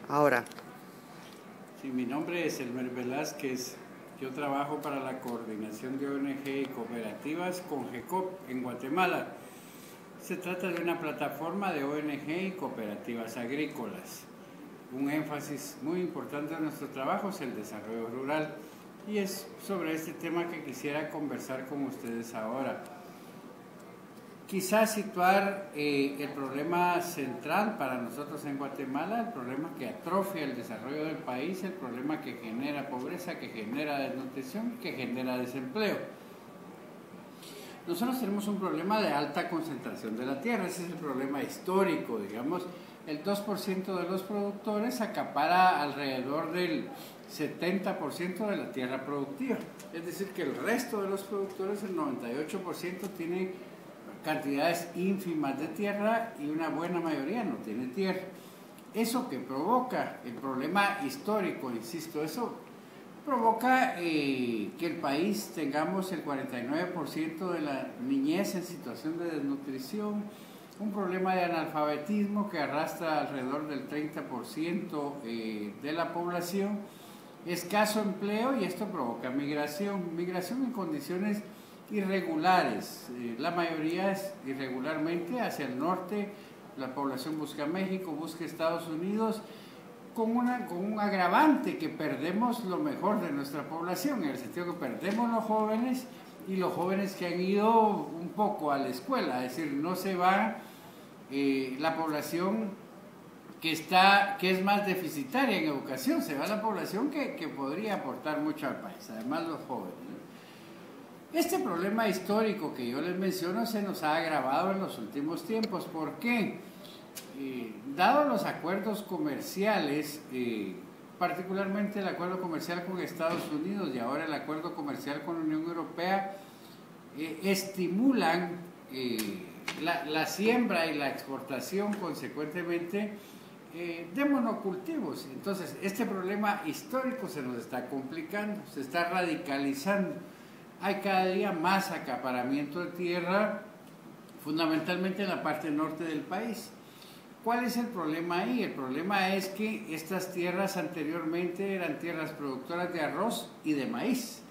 Ahora, Sí, mi nombre es Elmer Velázquez. Yo trabajo para la Coordinación de ONG y Cooperativas con GECOP en Guatemala. Se trata de una plataforma de ONG y cooperativas agrícolas. Un énfasis muy importante de nuestro trabajo es el desarrollo rural y es sobre este tema que quisiera conversar con ustedes ahora. Quizás situar el problema central para nosotros en Guatemala, el problema que atrofia el desarrollo del país, el problema que genera pobreza, que genera desnutrición, que genera desempleo. Nosotros tenemos un problema de alta concentración de la tierra, ese es el problema histórico, digamos. El 2% de los productores acapara alrededor del 70% de la tierra productiva. Es decir, que el resto de los productores, el 98%, tienen cantidades ínfimas de tierra y una buena mayoría no tiene tierra. Eso que provoca el problema histórico, insisto, eso provoca que el país tengamos el 49% de la niñez en situación de desnutrición, un problema de analfabetismo que arrastra alrededor del 30% de la población, escaso empleo, y esto provoca migración en condiciones irregulares, la mayoría es irregularmente hacia el norte. La población busca México, busca Estados Unidos, con un agravante que perdemos lo mejor de nuestra población, en el sentido que perdemos los jóvenes, y los jóvenes que han ido un poco a la escuela, es decir, no se va la población que es más deficitaria en educación, se va la población que podría aportar mucho al país, además los jóvenes. Este problema histórico que yo les menciono se nos ha agravado en los últimos tiempos. ¿Por qué? Dado los acuerdos comerciales, particularmente el acuerdo comercial con Estados Unidos y ahora el acuerdo comercial con la Unión Europea, estimulan la siembra y la exportación consecuentemente de monocultivos. Entonces, este problema histórico se nos está complicando, se está radicalizando. Hay cada día más acaparamiento de tierra, fundamentalmente en la parte norte del país. ¿Cuál es el problema ahí? El problema es que estas tierras anteriormente eran tierras productoras de arroz y de maíz,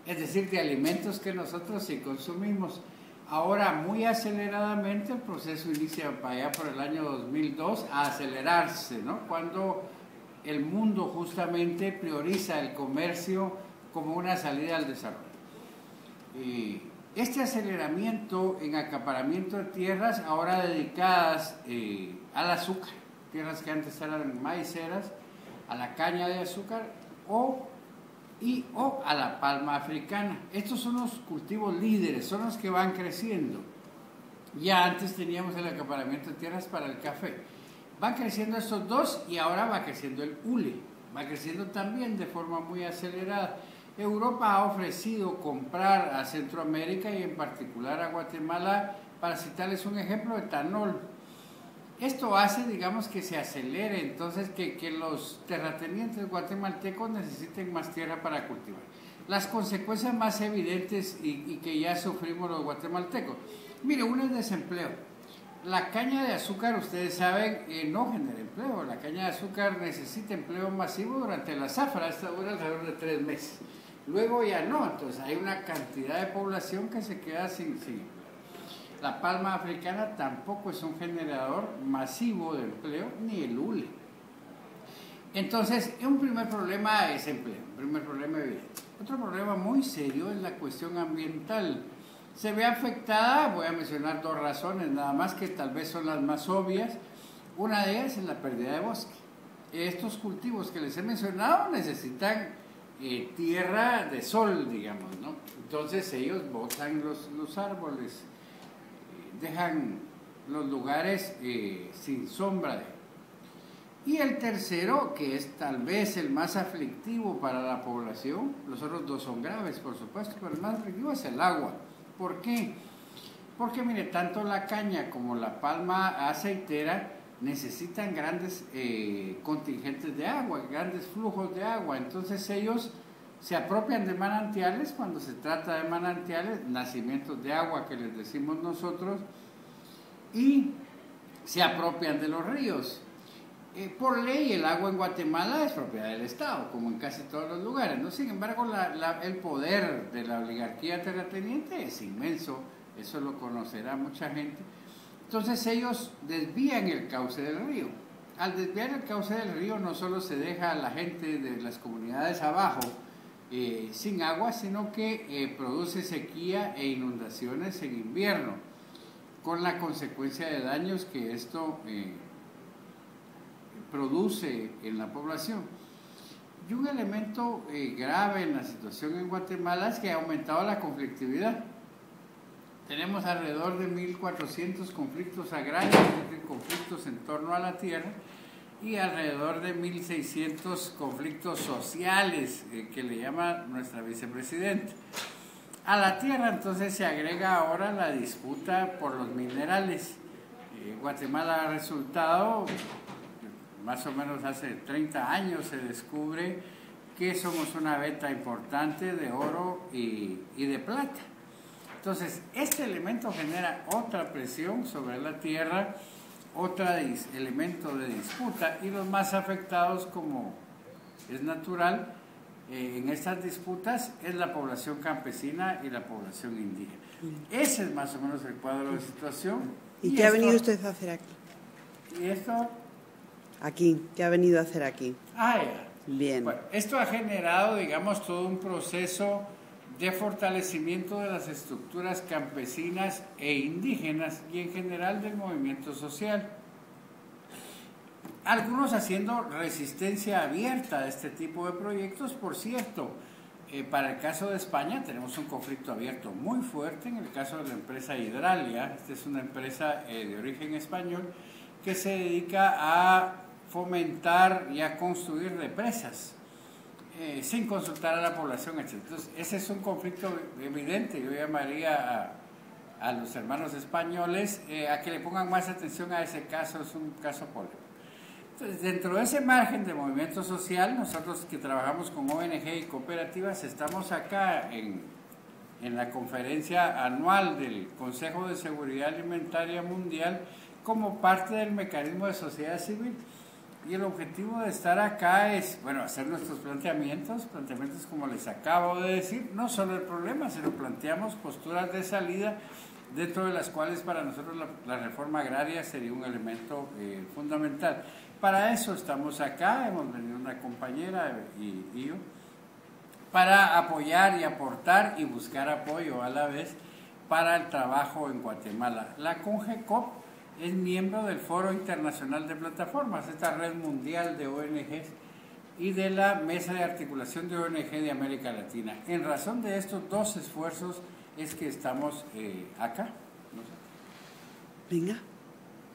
es decir, de alimentos que nosotros sí consumimos. Ahora, muy aceleradamente, el proceso inicia para allá por el año 2002 a acelerarse, ¿no? Cuando el mundo justamente prioriza el comercio como una salida al desarrollo. Este aceleramiento en acaparamiento de tierras ahora dedicadas al azúcar, tierras que antes eran maiceras, a la caña de azúcar o a la palma africana. Estos son los cultivos líderes, son los que van creciendo. Ya antes teníamos el acaparamiento de tierras para el café. Van creciendo estos dos y ahora va creciendo el hule, va creciendo también de forma muy acelerada. Europa ha ofrecido comprar a Centroamérica y en particular a Guatemala, para citarles un ejemplo, etanol. Esto hace, digamos, que se acelere entonces que los terratenientes guatemaltecos necesiten más tierra para cultivar. Las consecuencias más evidentes y que ya sufrimos los guatemaltecos. Mire, uno es desempleo. La caña de azúcar, ustedes saben, no genera empleo. La caña de azúcar necesita empleo masivo durante la zafra, esta dura alrededor de 3 meses. Luego ya no, entonces hay una cantidad de población que se queda sin empleo. La palma africana tampoco es un generador masivo de empleo, ni el hule. Entonces, un primer problema es empleo, un primer problema evidente. Otro problema muy serio es la cuestión ambiental. Se ve afectada, voy a mencionar 2 razones, nada más, que tal vez son las más obvias. Una de ellas es la pérdida de bosque. Estos cultivos que les he mencionado necesitan tierra de sol, digamos, ¿no? Entonces ellos botan los árboles, dejan los lugares sin sombra. Y el tercero, que es tal vez el más aflictivo para la población, los otros 2 son graves, por supuesto, pero el más aflictivo es el agua. ¿Por qué? Porque, mire, tanto la caña como la palma aceitera necesitan grandes contingentes de agua, grandes flujos de agua. Entonces ellos se apropian de manantiales, cuando se trata de manantiales, nacimientos de agua que les decimos nosotros, y se apropian de los ríos. Por ley el agua en Guatemala es propiedad del Estado, como en casi todos los lugares, ¿no? Sin embargo, el poder de la oligarquía terrateniente es inmenso, eso lo conocerá mucha gente. Entonces ellos desvían el cauce del río. Al desviar el cauce del río no solo se deja a la gente de las comunidades abajo sin agua, sino que produce sequía e inundaciones en invierno, con la consecuencia de daños que esto produce en la población. Y un elemento grave en la situación en Guatemala es que ha aumentado la conflictividad. Tenemos alrededor de 1.400 conflictos agrarios, conflictos en torno a la tierra, y alrededor de 1.600 conflictos sociales, que le llama nuestra vicepresidenta. A la tierra entonces se agrega ahora la disputa por los minerales. Guatemala ha resultado, más o menos hace 30 años se descubre que somos una veta importante de oro y de plata. Entonces, este elemento genera otra presión sobre la tierra, otro elemento de disputa, y los más afectados, como es natural, en estas disputas es la población campesina y la población indígena. Ese es más o menos el cuadro de situación. ¿Y qué ha venido usted a hacer aquí? ¿Y esto? Aquí, ¿qué ha venido a hacer aquí? Ya. Bien. Bueno, esto ha generado, digamos, todo un proceso de fortalecimiento de las estructuras campesinas e indígenas y en general del movimiento social. Algunos haciendo resistencia abierta a este tipo de proyectos. Por cierto, para el caso de España tenemos un conflicto abierto muy fuerte en el caso de la empresa Hidralia. Esta es una empresa de origen español que se dedica a fomentar y a construir represas sin consultar a la población, etc. Entonces, ese es un conflicto evidente. Yo llamaría a los hermanos españoles a que le pongan más atención a ese caso, es un caso polémico. Entonces, dentro de ese margen de movimiento social, nosotros que trabajamos con ONG y cooperativas, estamos acá en la conferencia anual del Consejo de Seguridad Alimentaria Mundial como parte del mecanismo de sociedad civil. Y el objetivo de estar acá es, bueno, hacer nuestros planteamientos como les acabo de decir, no solo el problema, sino planteamos posturas de salida, dentro de las cuales para nosotros la reforma agraria sería un elemento fundamental. Para eso estamos acá, hemos venido una compañera y yo, para apoyar y aportar y buscar apoyo a la vez para el trabajo en Guatemala. La CONGECOP es miembro del Foro Internacional de Plataformas, esta red mundial de ONGs, y de la Mesa de Articulación de ONG de América Latina. En razón de estos dos esfuerzos es que estamos acá. Venga,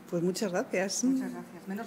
pues muchas gracias. Muchas gracias. Menos